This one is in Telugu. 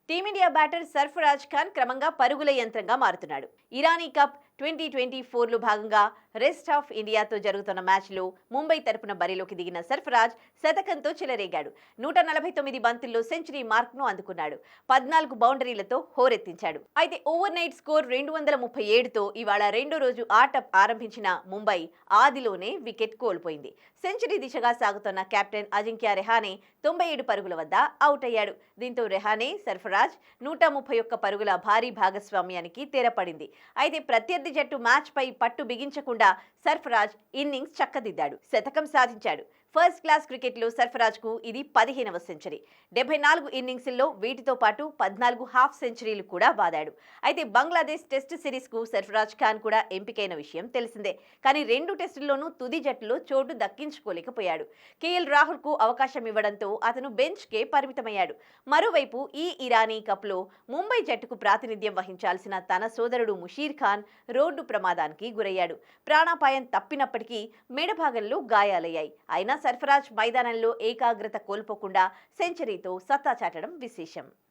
టీమిండియా బ్యాటర్ సర్ఫరాజ్ ఖాన్ క్రమంగా పరుగుల యంత్రంగా మారుతున్నాడు. ఇరానీ కప్ 2024లో భాగంగా రెస్ట్ ఆఫ్ ఇండియాతో జరుగుతున్న మ్యాచ్లో ముంబై తరపున బరిలోకి దిగిన సర్ఫరాజ్ శతకంతో చెలరేగాడు. 149 బంతుల్లో సెంచరీ మార్క్ను అందుకున్నాడు. 14 బౌండరీలతో హోరెత్తించాడు. అయితే ఓవర్ నైట్ స్కోర్ 237తో ఇవాళ రెండో రోజు ఆట ఆరంభించిన ముంబై ఆదిలోనే వికెట్ కోల్పోయింది. సెంచరీ దిశగా సాగుతున్న కెప్టెన్ అజింక్య రెహానే 97 పరుగుల వద్ద అవుట్ అయ్యాడు. దీంతో రెహానే, సర్ఫరాజ్ 131 పరుగుల భారీ భాగస్వామ్యానికి తెరపడింది. అయితే ప్రత్యర్థి జట్టు మ్యాచ్ పై పట్టు బిగించకుండా సర్ఫరాజ్ ఇన్నింగ్స్ చక్కదిద్దాడు. శతకం సాధించాడు. ఫస్ట్ క్లాస్ క్రికెట్లో సర్ఫరాజ్కు ఇది 15వ సెంచరీ. 74 ఇన్నింగ్స్ల్లో వీటితో పాటు 14 హాఫ్ సెంచరీలు కూడా బాదాడు. అయితే బంగ్లాదేశ్ టెస్ట్ సిరీస్కు సర్ఫరాజ్ ఖాన్ కూడా ఎంపికైన విషయం తెలిసిందే. కానీ 2 టెస్టుల్లోనూ తుది జట్టులో చోటు దక్కించుకోలేకపోయాడు. కేఎల్ రాహుల్కు అవకాశం ఇవ్వడంతో అతను బెంచ్కే పరిమితమయ్యాడు. మరోవైపు ఈ ఇరానీ కప్లో ముంబై జట్టుకు ప్రాతినిధ్యం వహించాల్సిన తన సోదరుడు ముషీర్ ఖాన్ రోడ్డు ప్రమాదానికి గురయ్యాడు. ప్రాణాపాయం తప్పినప్పటికీ మెడ భాగంలో గాయాలయ్యాయి. అయినా సర్ఫరాజ్ మైదానంలో ఏకాగ్రత కోల్పోకుండా సెంచరీతో సత్తా చాటడం విశేషం.